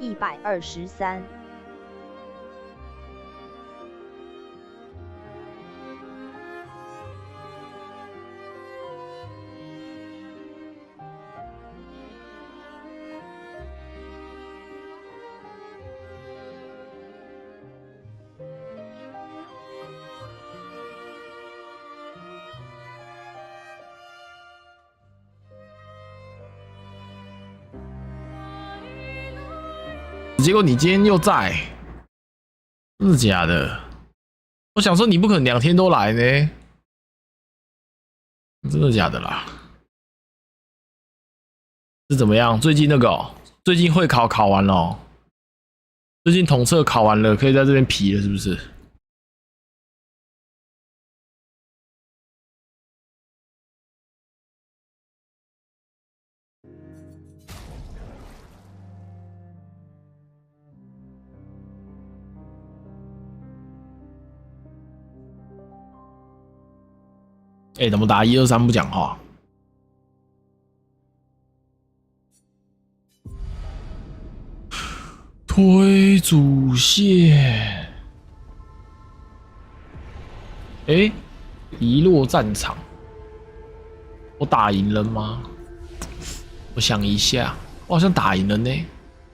123。结果你今天又在，真的假的？我想说你不可能2天都来呢，真的假的啦？是怎么样？最近那个、哦，最近会考考完了、哦，最近统测考完了，可以在这边皮了，是不是？哎、怎么打1、2、3不讲话？推主线。哎、遗落战场，我打赢了吗？我想一下，我好像打赢了呢，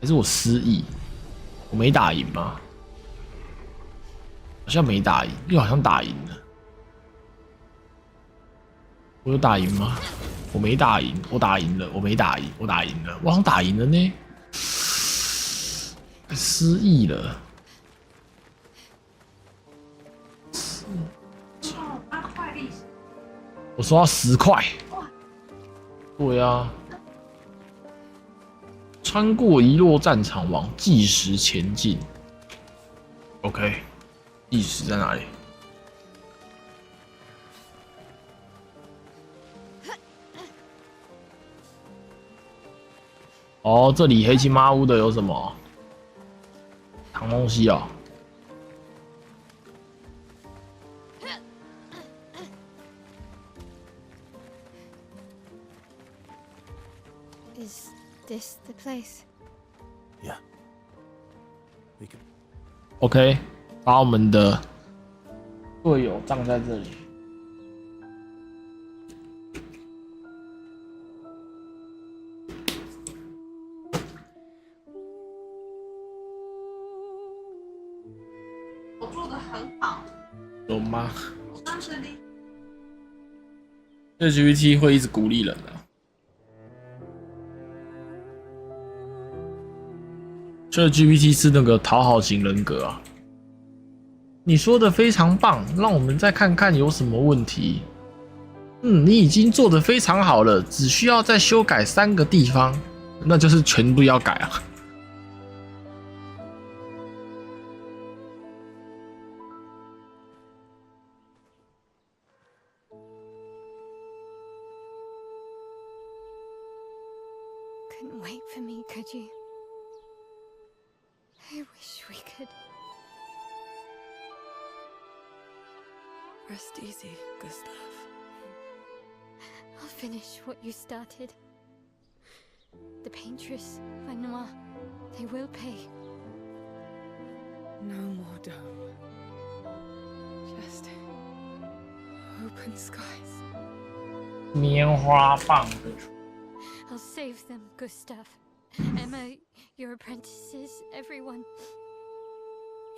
还是我失忆？我没打赢吗？好像没打赢，又好像打赢了。我有打赢吗？我没打赢，我打赢了，我没打赢，我打赢了，我好像打赢了呢，失忆了。我收到10块。对啊，穿过遗落战场往计时前进。OK， 计时在哪里？哦，这里黑漆麻乌的有什么？藏东西哦。Is this the place? Yeah. We can. OK， 把我们的队友葬在这里。我做的很好，有吗？算是你。这 GPT 会一直鼓励人的、啊。这 GPT 是那个讨好型人格啊。你说的非常棒，让我们再看看有什么问题。你已经做得非常好了，只需要再修改3个地方，那就是全部要改啊。Couldn't wait for me, could you? I wish we could. Rest easy, Gustav. I'll finish what you started. The paintress, Renoir, they will pay. No more dome. Just open skies. 棉花棒的 I'll save them, Gustav. Emma, your apprentices, everyone.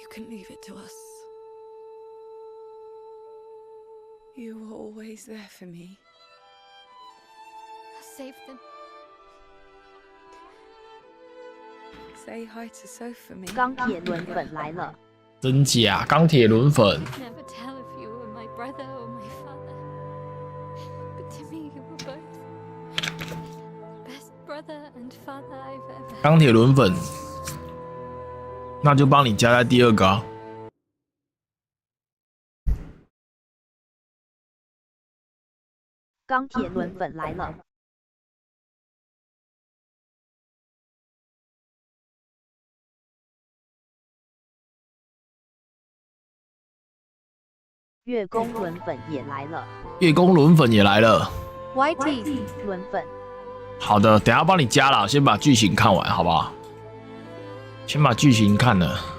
You can leave it to us. You were always there for me. I'll save them. Say hi to Soph for me. 钢铁轮粉来了，真假？钢铁轮粉， Never tell if you were my brother or my father. But to me, you were both. Best brother and father I've ever had. 钢铁轮粉，那就帮你加在第二个啊。钢铁轮粉来了，月宫轮粉也来了月宫轮粉也来了。 ，YT 轮粉，好的，等一下帮你加了，先把剧情看完，好不好？先把剧情看了。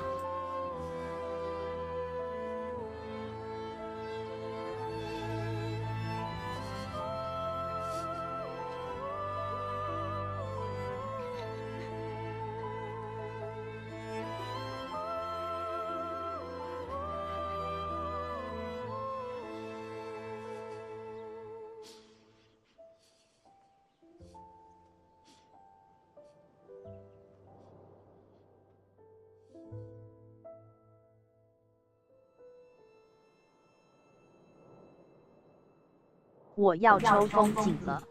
我要抽风景了，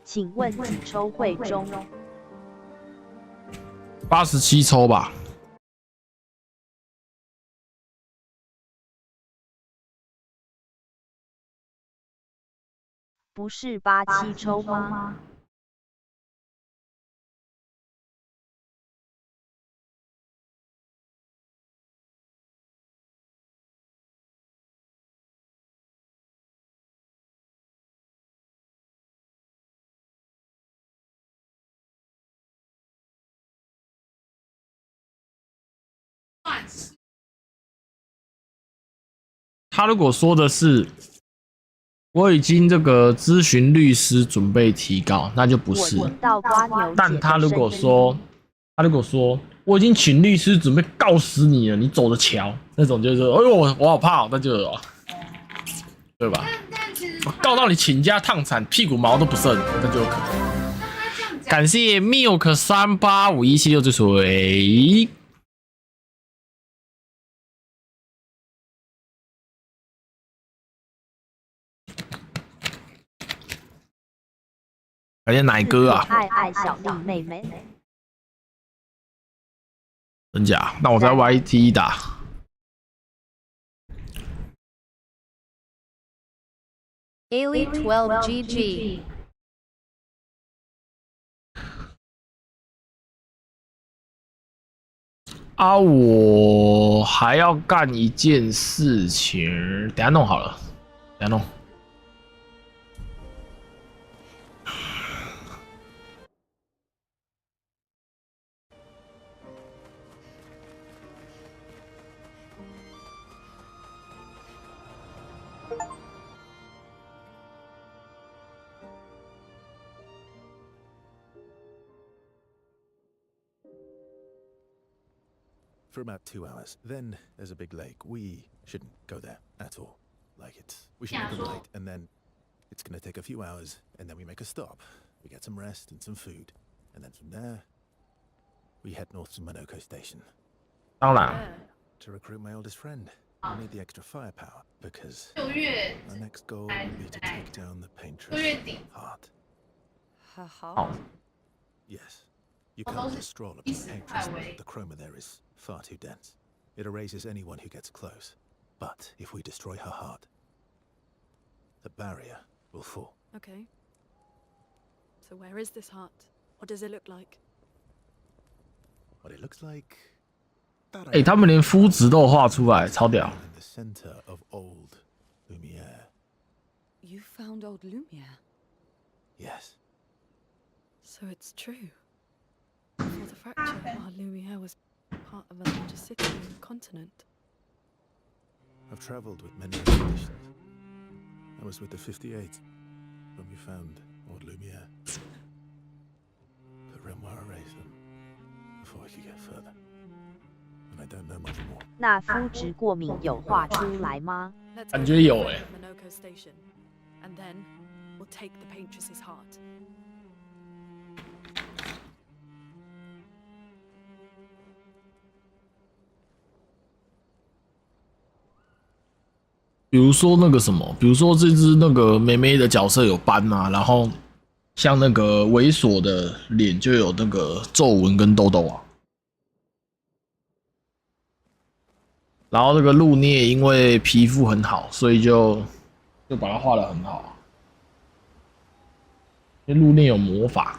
请问几抽会中87抽吧。不是87抽吗？他如果说的是我已经这个咨询律师准备提告，那就不我是。听到瓜牛姐的声音。但他如果说我已经请律师准备告死你了，你走着瞧，那种就是哎呦我好怕、哦，那就对吧？我告到你倾家荡产，屁股毛都不剩，那就有可能。感谢 Milk 385176之水。感谢奶哥啊，爱小丽妹妹，真假？那我在 YT 打。Ali12GG 啊，我还要干一件事情，等下弄好了，等下弄。For about 2 hours. Then there's a big lake. We shouldn't go there at all. We should make a right, and then it's gonna take a few hours, and then we make a stop. We get some rest and some food, and then from there, we head north to Monoko Station 当然， to recruit my oldest friend. We need the extra firepower because 6月 our next goal will be to take down the 6 paintress 月底， heart. 好， Yes. You Well, can't those just stroll up is the paintress. highway. The chroma there is far too dense. It erases anyone who gets close. But if we destroy her heart, the barrier will fall. Okay. So where is this heart? What does it look like? What it looks like 哎、他们连肤质都有画出来，超屌。 In the center of old Lumiere. You found old Lumiere, Yes. so it's true. Before the fracture, our Lumiere was part of a larger city and continent. I've traveled with many expeditions. I was with the 58th when we found old Lumiere. The Renoir erased them before we could get further. And I don't know much more. 那肤质过敏有画出来吗？ Let's 感 go 觉 to 有 the 欸 Minoko Station, and then we'll take the paintress's heart. 比如说那个什么，比如说这只那个妹妹的角色有斑啊，然后像那个猥琐的脸就有那个皱纹跟痘痘啊。然后那个路聂因为皮肤很好，所以就把它画得很好。因为路聂有魔法。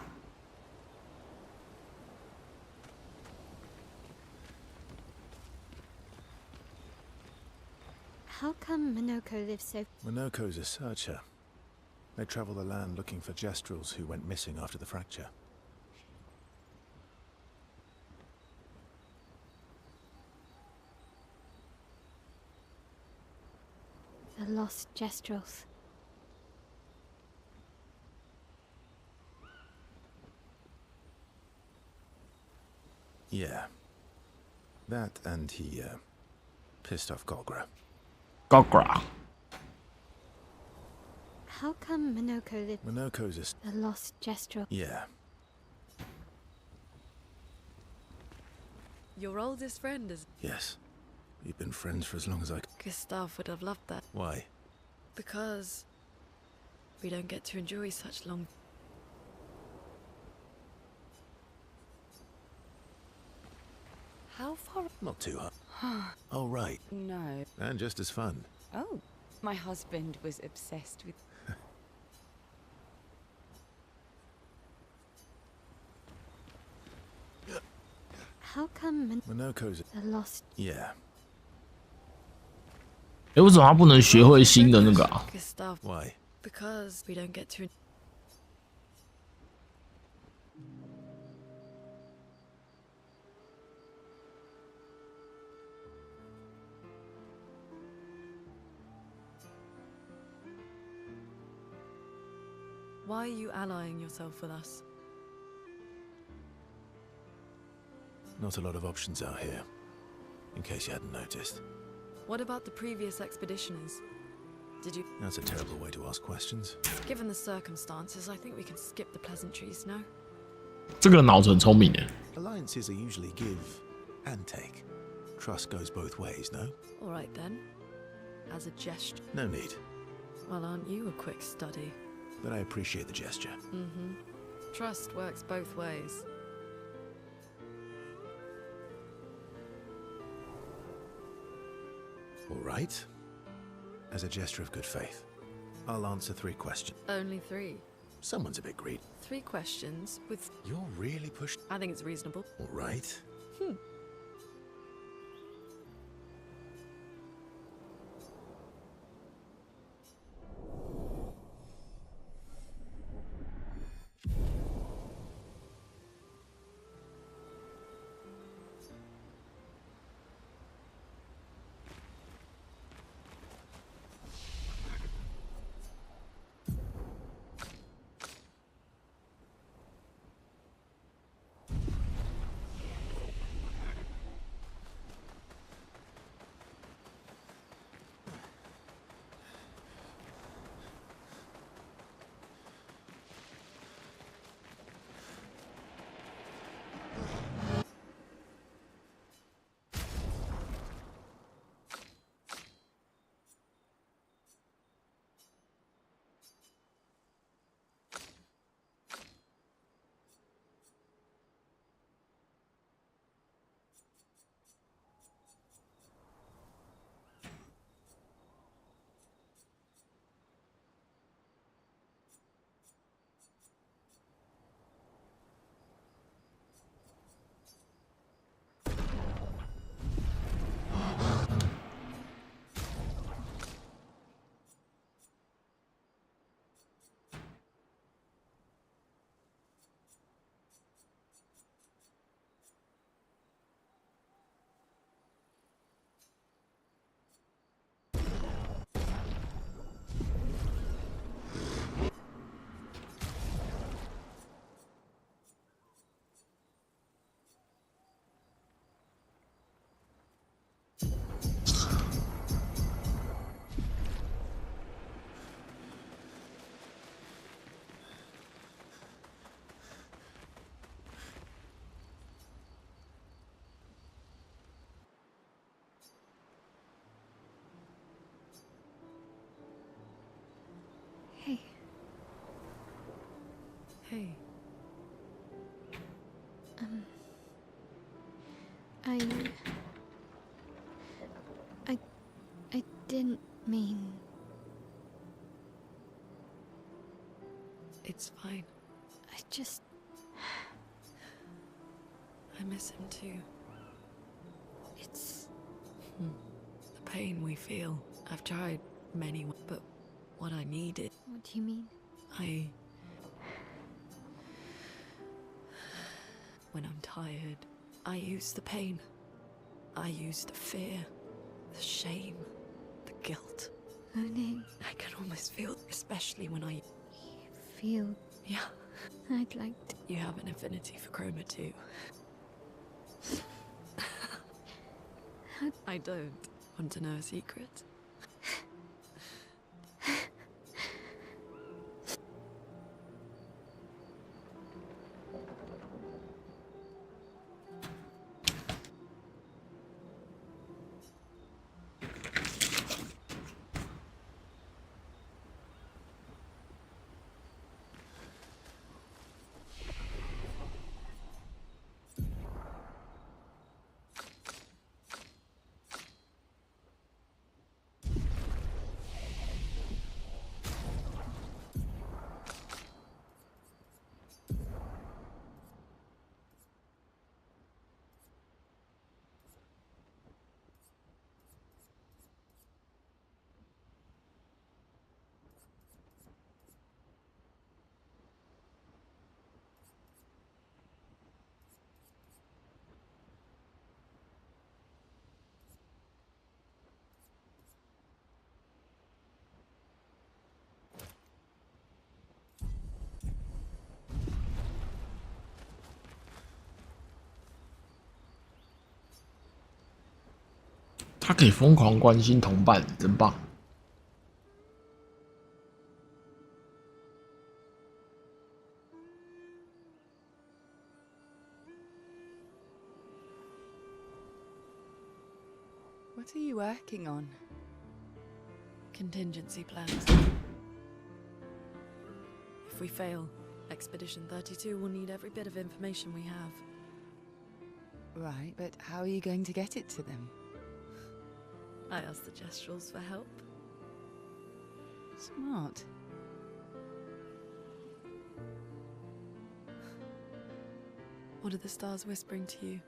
How come Minoko lives so... Minoko's a searcher. They travel the land looking for Gestrels who went missing after the fracture. The lost Gestrels. Yeah. That and he, pissed off Golgra. Gogra。 How come Minoko lives... Minoko's a... The lost Gestrel. Yeah. Your oldest friend is... Yes. We've been friends for as long as I... Gustav would have loved that. Why? Because we don't get to enjoy such long... How far... Not too hard. Oh, right. No. And just as fun. Oh, my husband was obsessed with... How come Minoko's... the lost... Yeah. 哎，为什么他不能学会新的那个啊？ Gustav, Why? because we don't get to... Why are you allying yourself with us? Not a lot of options out here. In case you hadn't noticed. What about the previous expeditioners? Did you... That's a terrible way to ask questions. Given the circumstances, I think we can skip the pleasantries, no? 这个脑子很聪明的。 Alliances are usually give and take. Trust goes both ways, no? Alright then. As a gesture. No need. Well, aren't you a quick study? But I appreciate the gesture. Mm-hmm. Trust works both ways. All right. As a gesture of good faith, I'll answer 3 questions. Only 3. Someone's a bit greedy. 3 questions with... You're really pushed. I think it's reasonable. All right. okay? I didn't mean. It's fine. I miss him too. It's. The pain we feel. I've tried many, but what I needed. What do you mean? When I'm tired, I use the pain. I use the fear, the shame, the guilt. Moaning. I can almost feel, especially when I... Feel. Yeah. I'd like to. You have an affinity for chroma too. I don't. Want to know a secret?他可以疯狂关心同伴，真棒。What are you working on? Contingency plans. If we fail, Expedition 32 will need every bit of information we have. Right, but how are you going to get it to them? I asked the Gestrals for help. Smart. What are the stars whispering to you?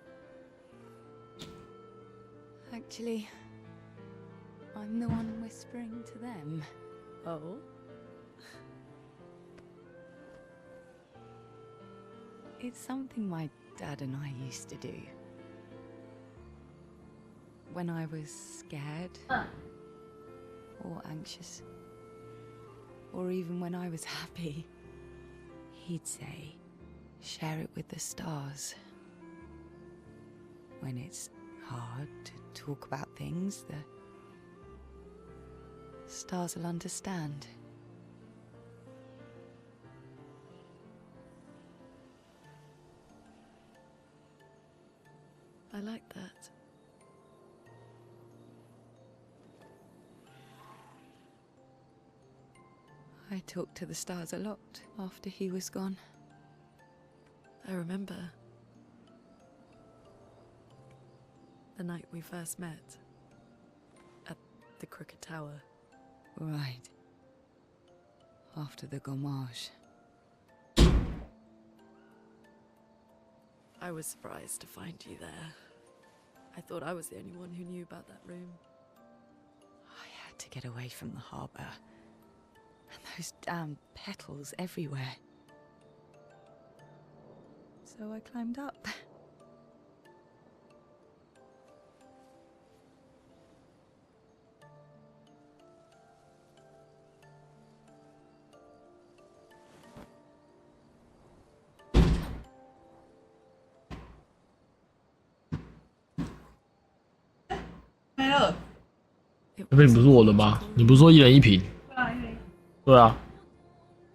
Actually, I'm the one whispering to them. Oh? It's something my dad and I used to do. When I was scared, or anxious, or even when I was happy, he'd say, share it with the stars. When it's hard to talk about things, the stars will understand. I like that. I talked to the stars a lot after he was gone. I remember the night we first met at the Crooked Tower. Right. After the gommage. I was surprised to find you there. I thought I was the only one who knew about that room. I had to get away from the harbour. And those damn petals everywhere. So I climbed up. Hello. 那边不是我的吗？你不是说一人一瓶？对啊，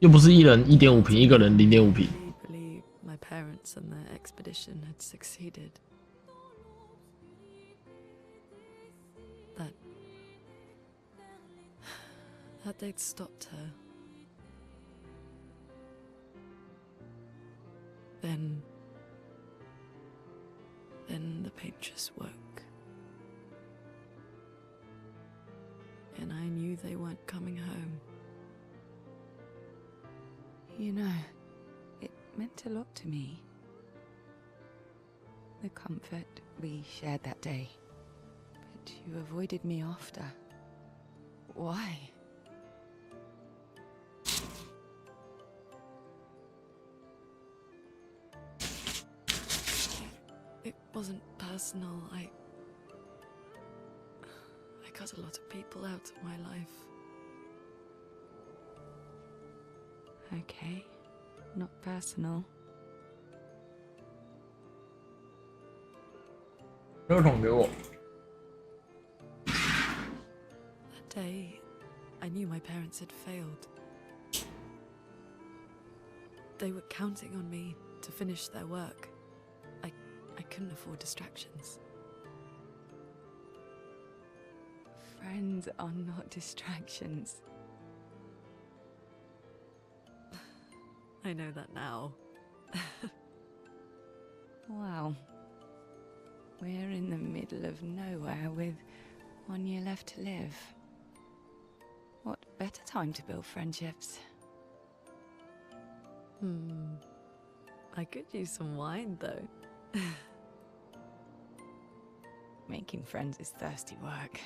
又不是一人1.5瓶，一个人0.5瓶。I believe my parents and their expedition had succeeded. That they'd stopped her. then the paint just woke. And I knew they weren't coming home. You know, it meant a lot to me. The comfort we shared that day. But you avoided me after. Why? It wasn't personal. I cut a lot of people out of my life. Okay, not personal. 热桶给我。 That day, I knew my parents had failed. They were counting on me to finish their work. I couldn't afford distractions. Friends are not distractions. I know that now. Wow. We're in the middle of nowhere with 1 year left to live. What better time to build friendships? I could use some wine, though. Making friends is thirsty work.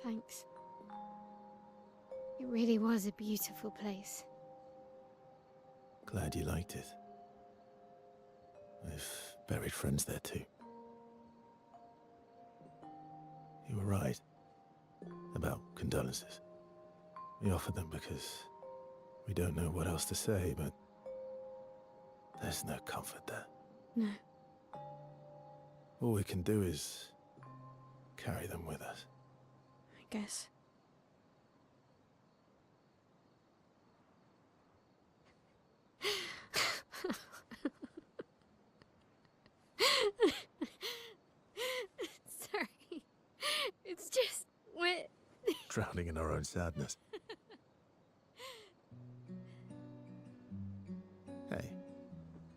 Thanks. It really was a beautiful place. Glad you liked it. I've buried friends there too. You were right about condolences. We offered them because we don't know what else to say, but there's no comfort there. No. All we can do is carry them with us. I guess. Sorry. It's just we're Drowning in our own sadness. Hey,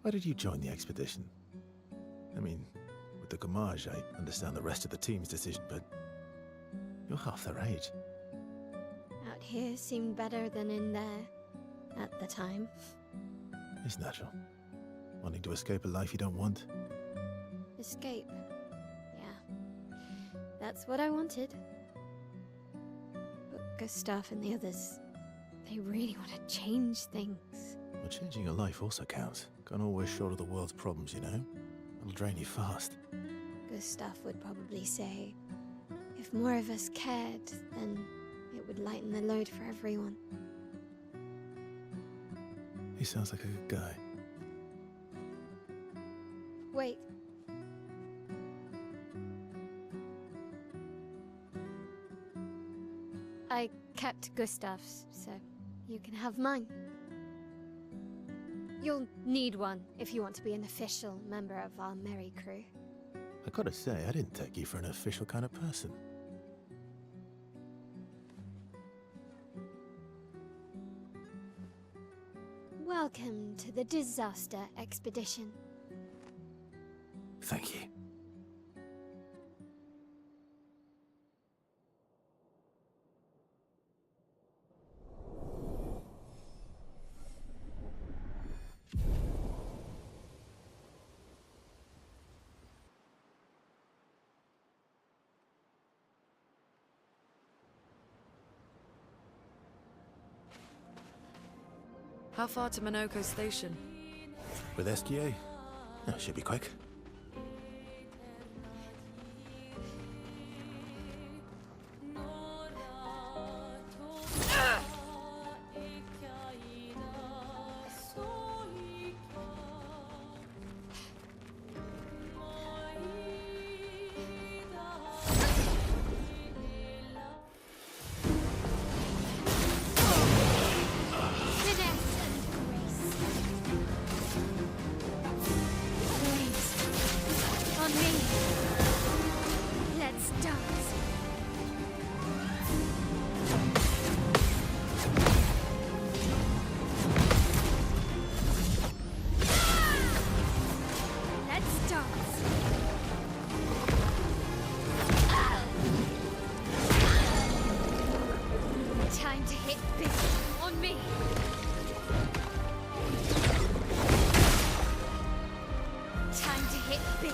why did you join the expedition? I mean, with the Gamage, I understand the rest of the team's decision, but you're half their age. out here seemed better than in there at the time. It's natural. Wanting to escape a life you don't want. Escape. Yeah. That's what I wanted. But Gustav and the others, they really want to change things. Well, changing your life also counts. Can't always shoulder the world's problems, you know? It'll drain you fast. Gustav would probably say, if more of us cared, then it would lighten the load for everyone. He sounds like a good guy. Wait. I kept Gustav's, so you can have mine. You'll need one if you want to be an official member of our merry crew. I gotta say, I didn't take you for an official kind of person. Welcome to the disaster expedition. Thank you. How far to Minoko Station? With SGA? That should be quick. hit big.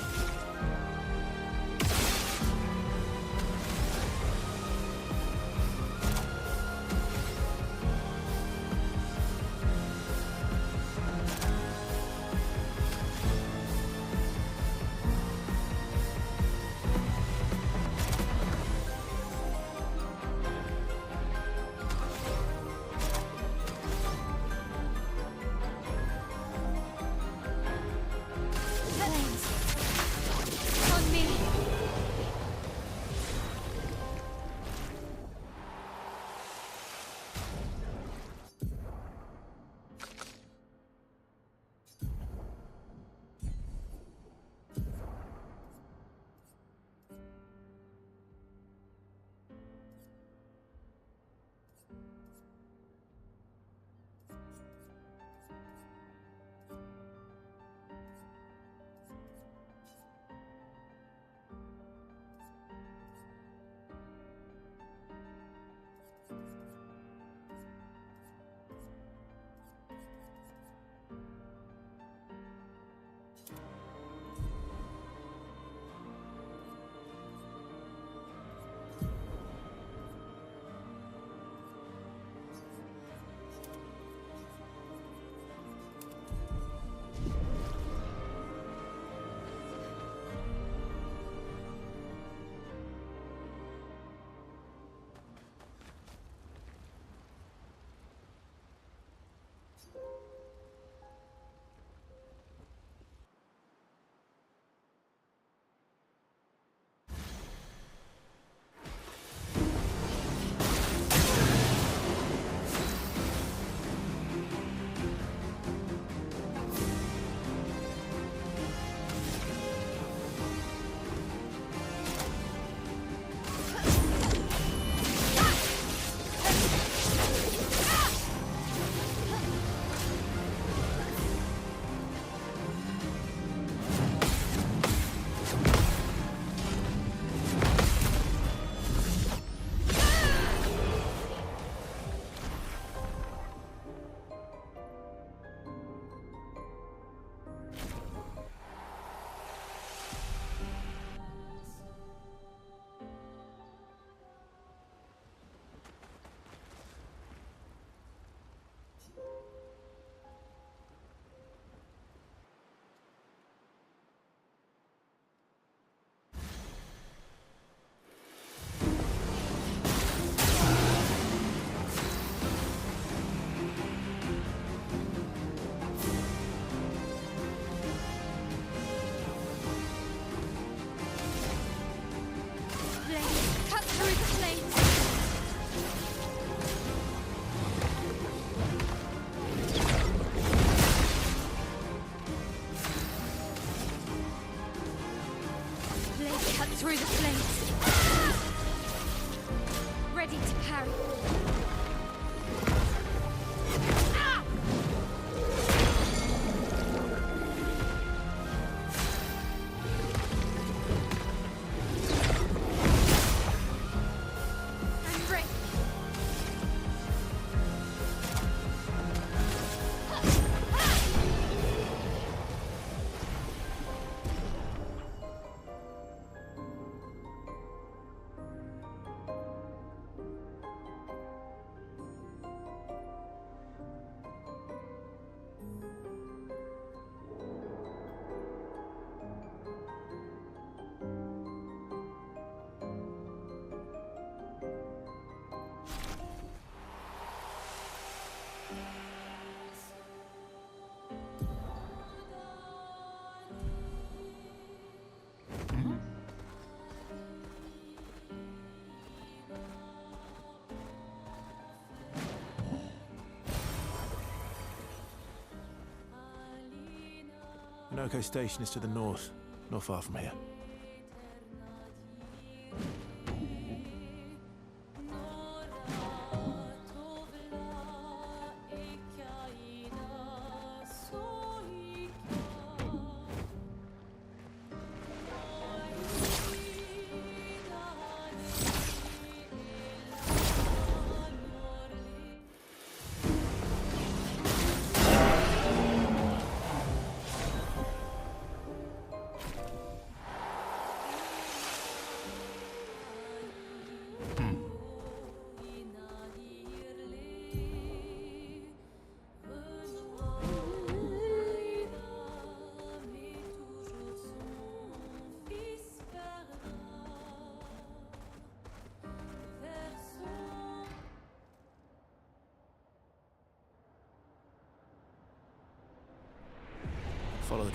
Noco Station is to the north, not far from here.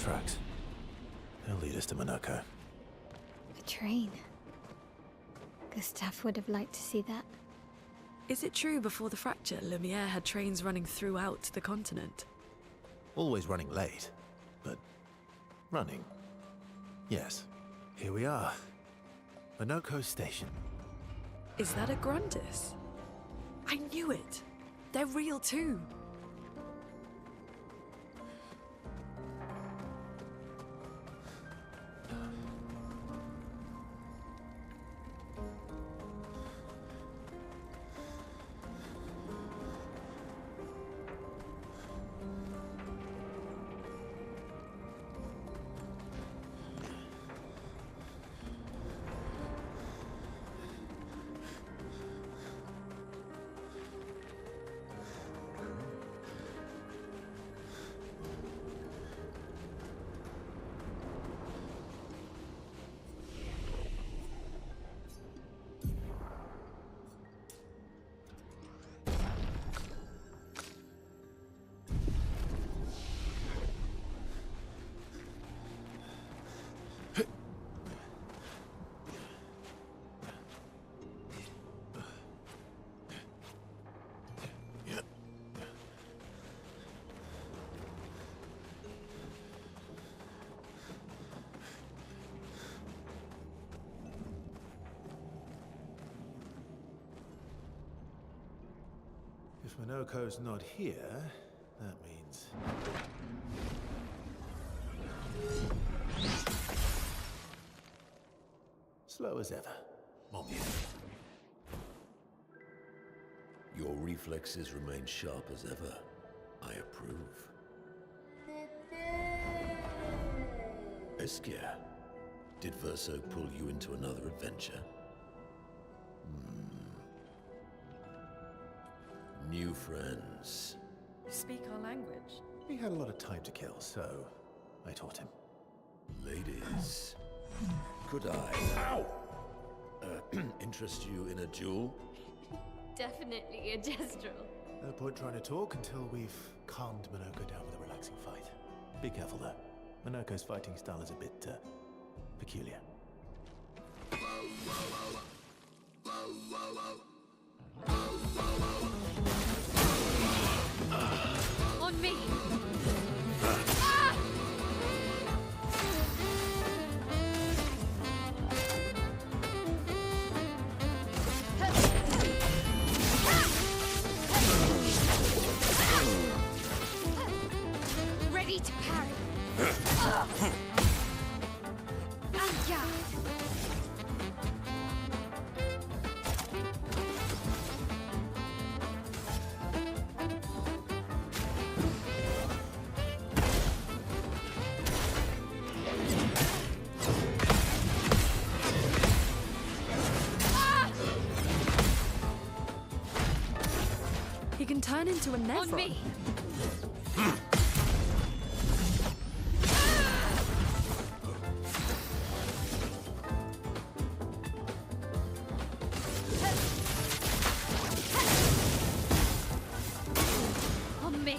tracks. They'll lead us to Monaco. A train. Gustav would have liked to see that. Is it true before the fracture, Lumiere had trains running throughout the continent? Always running late, but running. Yes. Here we are. Monaco Station. Is that a Grundis? I knew it! They're real too! If Monaco's not here, that means... slow as ever. Mon Dieu. Your reflexes remain sharp as ever. I approve. Esquire, did Verso pull you into another adventure? New friends. You speak our language? He had a lot of time to kill, so I taught him. Ladies, could I interest you in a duel? Definitely a gestural. No point trying to talk until we've calmed Monaco down with a relaxing fight. Be careful though. Monaco's fighting style is a bit, peculiar. On me! Ready to parry! He can turn into a Nephron. On me! On me!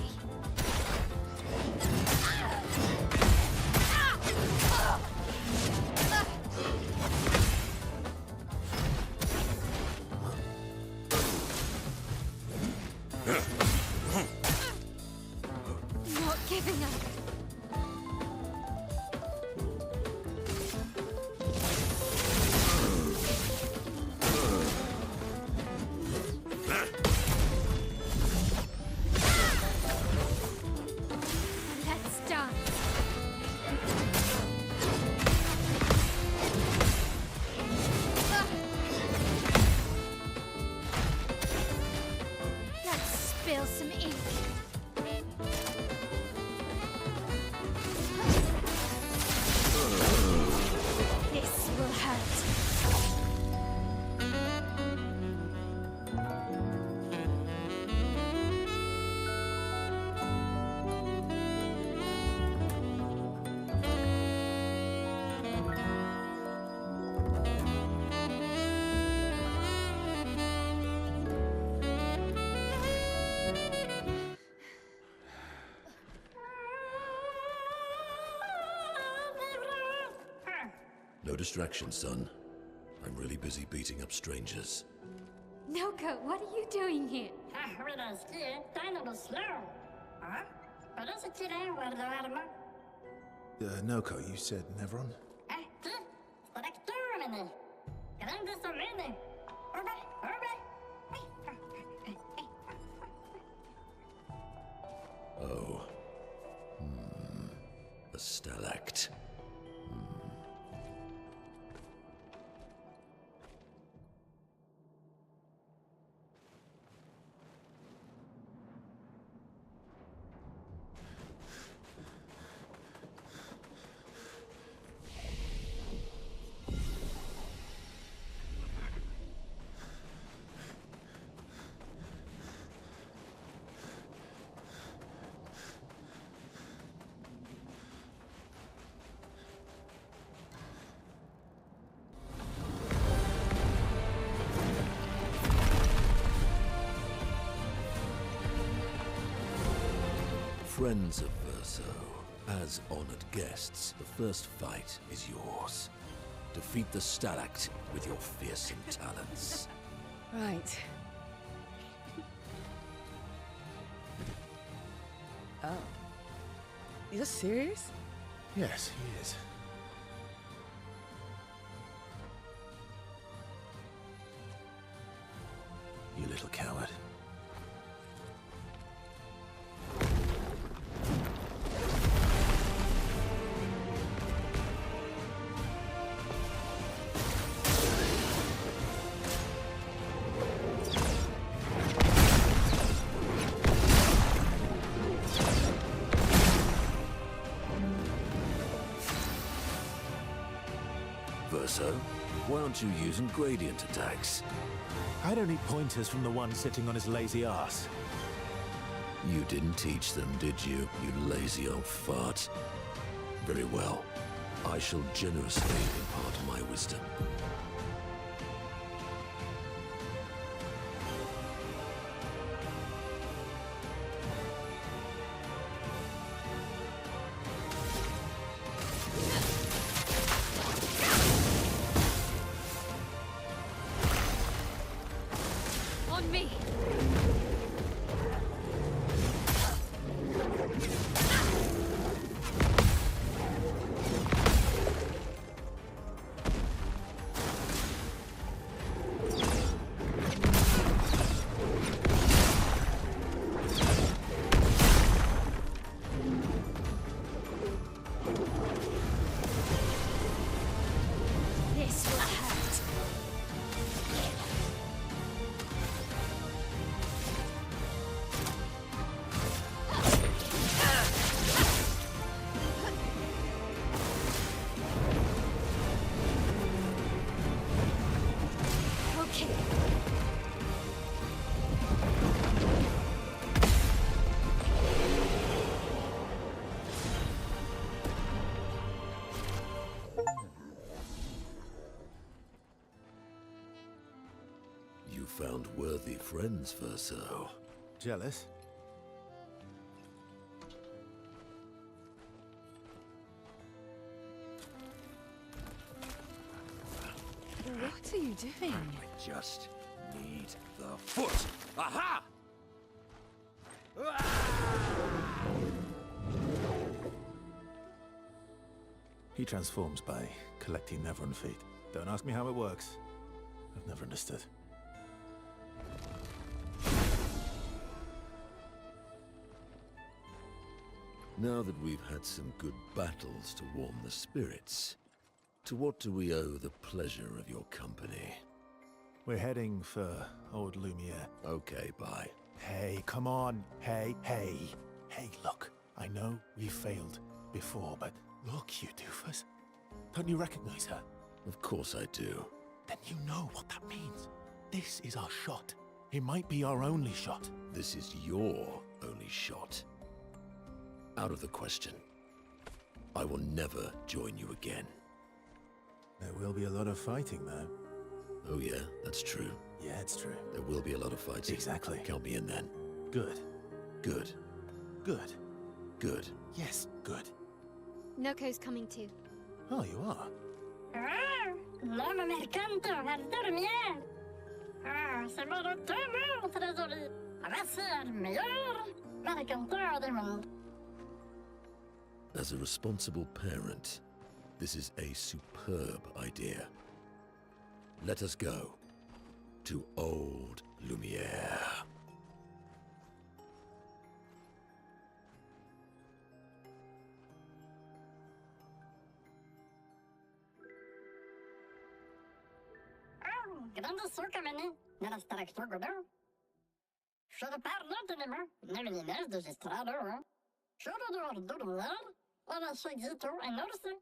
No distraction, son. I'm really busy beating up strangers. Noko, what are you doing here? Noko, you said Nevron? Oh. A stalact. Friends of Verso, as honored guests, the first fight is yours. Defeat the Stalact with your fearsome talents. Right. Oh. You're serious? Yes, he is. You little coward. Verso, why aren't you using gradient attacks? I don't need pointers from the one sitting on his lazy ass. You didn't teach them, did you, you lazy old fart? Very well. I shall generously impart my wisdom. On me! This will hurt. Okay. You found worthy friends, Verso. Jealous? What are you doing? I just need the foot. Aha! He transforms by collecting Nevron feet. Don't ask me how it works. I've never understood. Now that we've had some good battles to warm the spirits, to what do we owe the pleasure of your company? We're heading for old Lumiere. Okay, bye. Hey, come on. Hey, hey. Hey, look. I know we failed before, but look, you doofus. Don't you recognize her? Of course I do. Then you know what that means. This is our shot. It might be our only shot. This is your only shot. Out of the question. I will never join you again. There will be a lot of fighting, though. Oh yeah, that's true. Yeah, it's true. There will be a lot of fighting. Exactly. Count me in then. Good. Good. Good. Good. Yes, good. Noko's coming too. Oh, you are? canto al dormir. Ah, sembra tellement très joli. Voici le meilleur raconteur du monde. As a responsible parent, this is a superb idea. Let us go to Old Lumiere. Grandissons comme année, nella structure godon. Je ne parle tenemos, no meninas de estrado, je ne dois dormir, on a seguito en orse.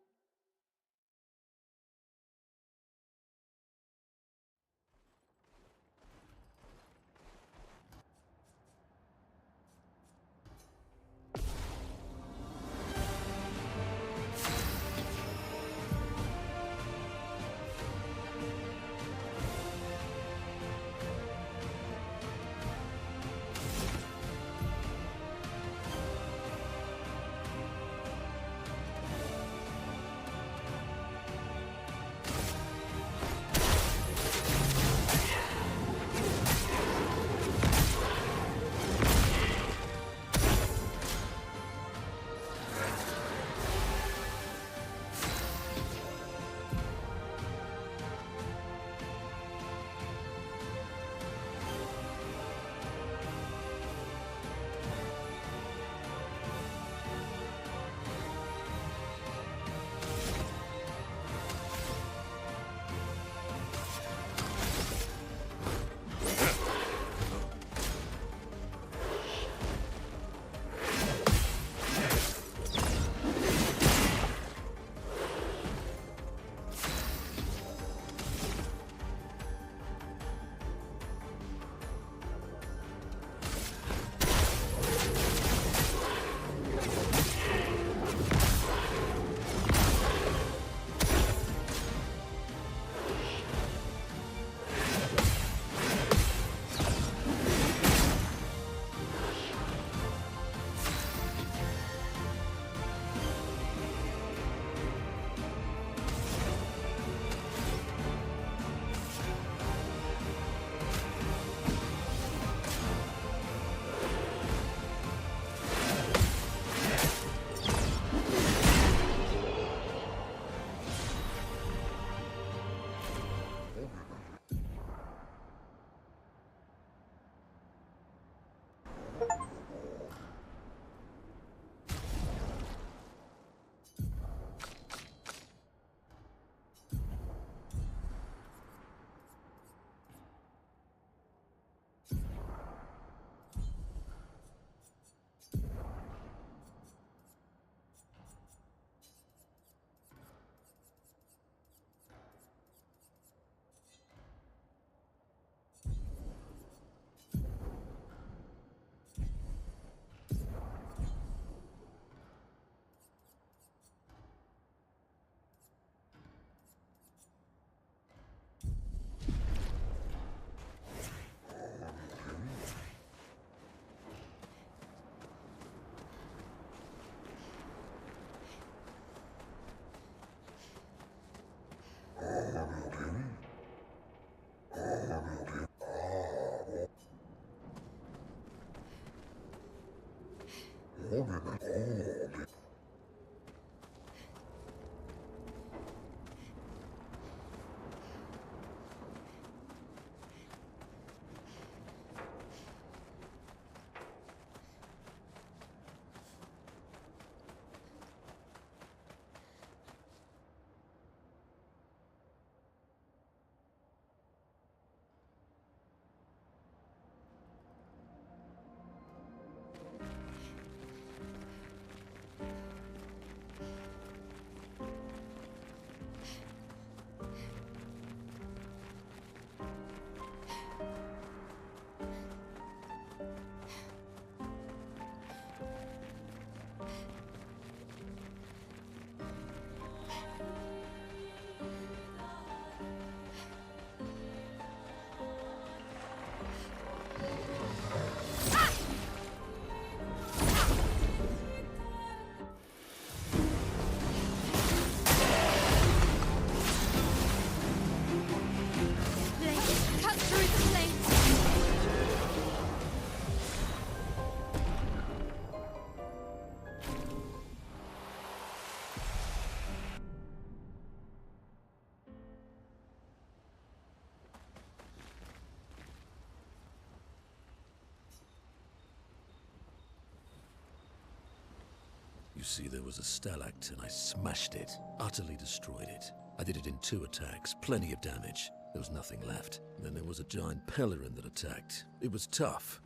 You see, there was a stalactite and I smashed it, utterly destroyed it. I did it in 2 attacks, plenty of damage. There was nothing left. Then there was a giant pelerin that attacked. It was tough,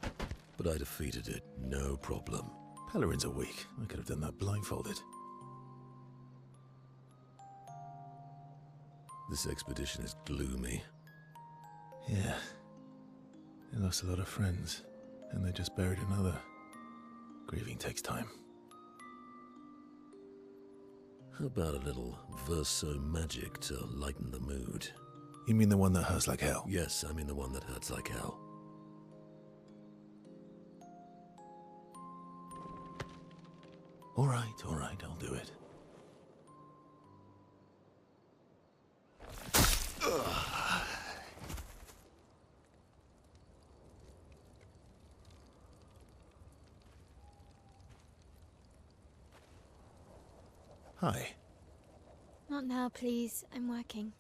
but I defeated it, no problem. Pelerins are weak. I could have done that blindfolded. This expedition is gloomy. Yeah. They lost a lot of friends, and they just buried another. Grieving takes time. How about a little verso magic to lighten the mood? You mean the one that hurts like hell? Yes, I mean the one that hurts like hell. All right, I'll do it. Hi. Not now, please. I'm working.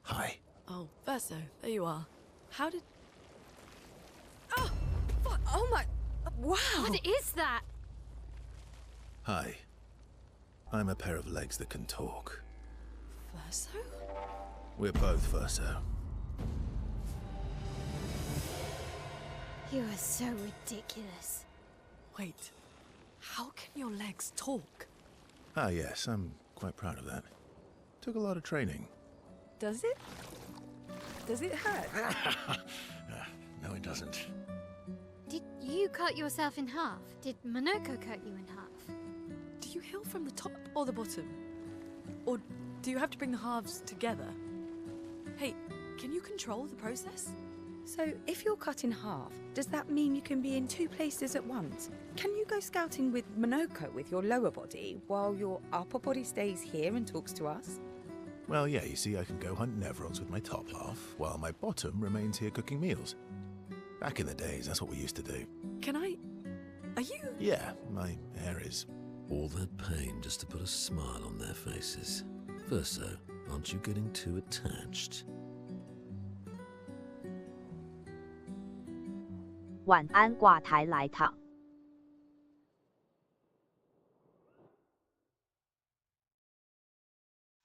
Hi. Oh, Verso, there you are. How did... Oh! Oh my... Wow! What is that? Hi. I'm a pair of legs that can talk. Verso? We're both Verso. You are so ridiculous. Wait. How can your legs talk? Ah, yes, I'm quite proud of that. Took a lot of training. Does it? Does it hurt? No, it doesn't. Did you cut yourself in half? Did Monoko cut you in half? Do you heal from the top or the bottom? Or do you have to bring the halves together? Hey, can you control the process? So, if you're cut in half, does that mean you can be in 2 places at once? Can you go scouting with Monoko with your lower body, while your upper body stays here and talks to us? Well, yeah, you see, I can go hunt Nevrons with my top half, while my bottom remains here cooking meals. Back in the days, that's what we used to do. Can I... Are you... Yeah, my hair is... All that pain just to put a smile on their faces. Verso, aren't you getting too attached? 晚安挂台来躺。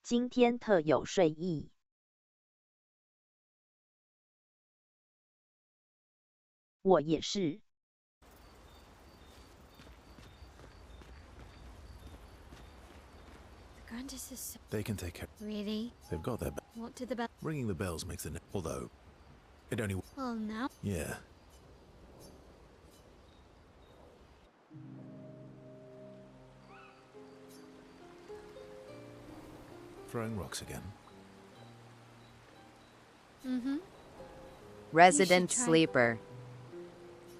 今天特有睡意。我也是。The Grandis is so... They can take care. Really? They've got their... What did the bell... Ringing the bells makes the... Although, it only... Well, now? Yeah. Throwing rocks again. Mm-hmm. Resident try. sleeper.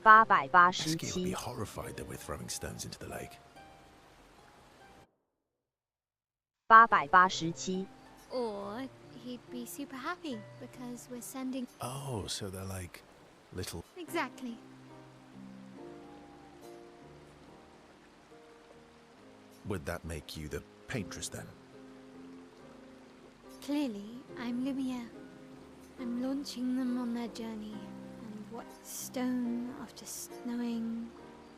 887 Eski will be horrified that we're throwing stones into the lake. 887 Or he'd be super happy because we're sending... Oh, so they're like little... Exactly. Would that make you the paintress then? Clearly, I'm Lumiere. I'm launching them on their journey. And what stone after snowing...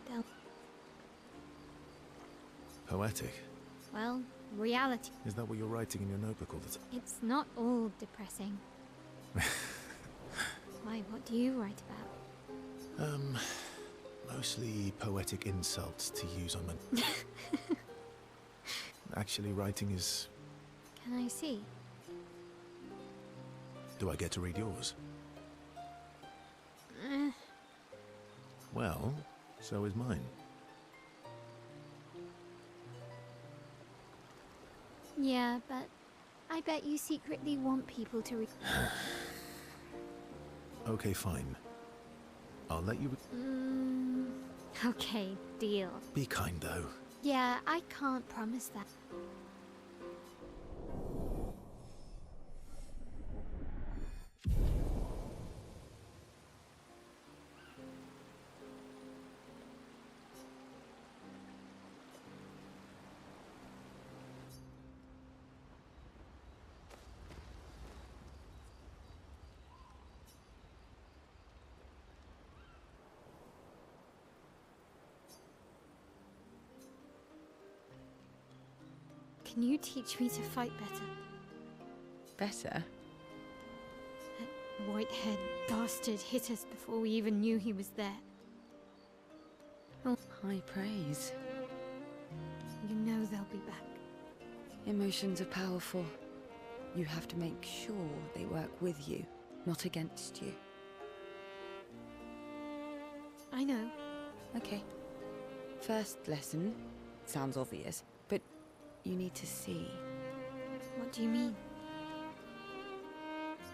They'll... Poetic. Well, reality. Is that what you're writing in your notebook all the time? It's not all depressing. Why, what do you write about? Mostly poetic insults to use on my... Actually, writing is... Can I see? Do I get to read yours? Eh, Well, so is mine. yeah, but I bet you secretly want people to read. Okay, fine. I'll let you... Okay, deal. Be kind, though. Yeah, I can't promise that. Can you teach me to fight better? Better? That white-haired bastard hit us before we even knew he was there. Oh, high praise. You know they'll be back. Emotions are powerful. You have to make sure they work with you, not against you. I know. Okay. First lesson sounds obvious, but you need to see. What do you mean?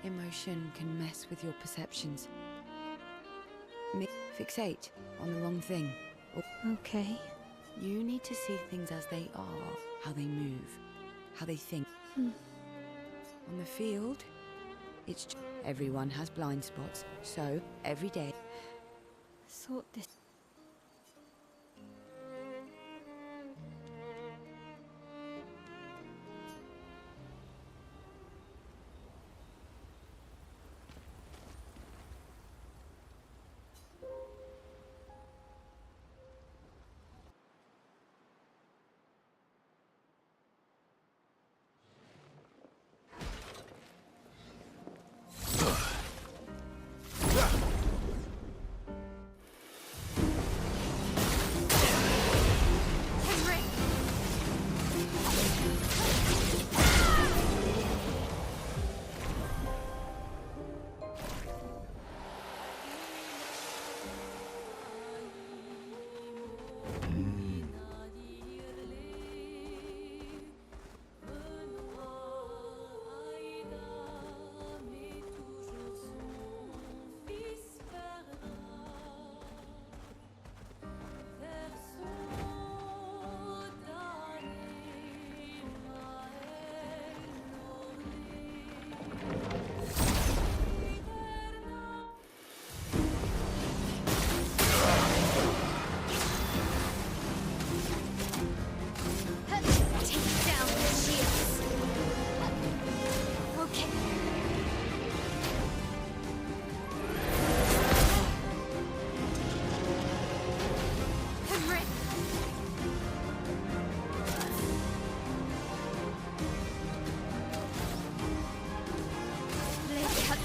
Emotion can mess with your perceptions. Fixate on the wrong thing. Okay. You need to see things as they are, how they move, how they think. On the field, it's everyone has blind spots, so every day. Sort this.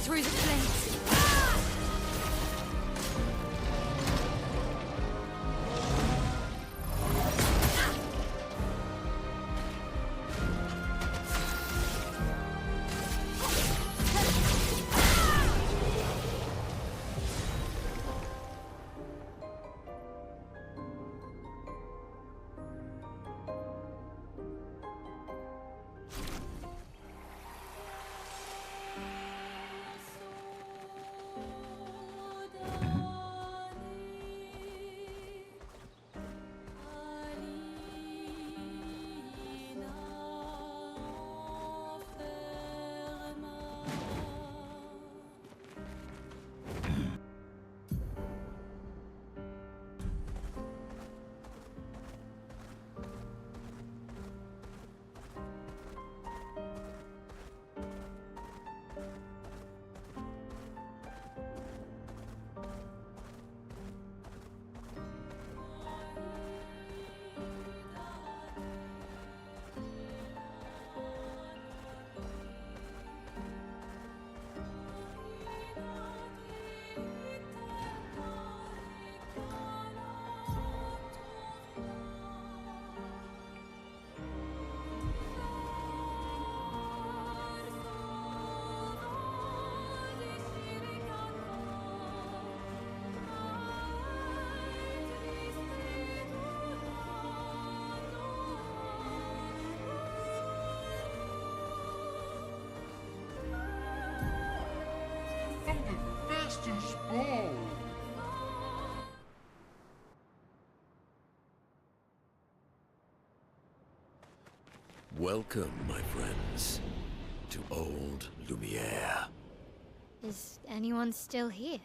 Through the flames. Welcome, my friends, to old Lumiere. Is anyone still here?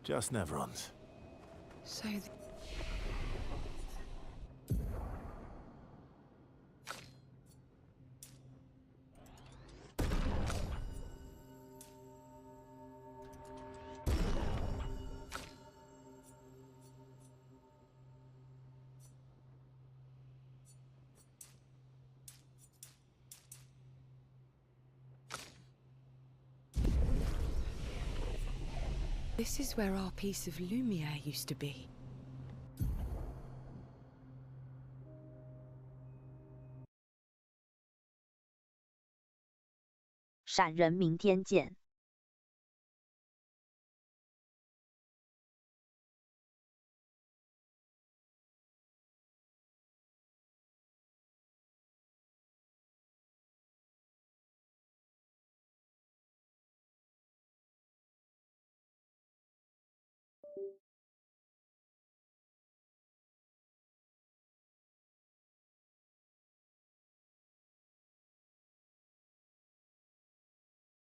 Just Nevrons. So This is where our piece of Lumiere used to be. 闪人明天见。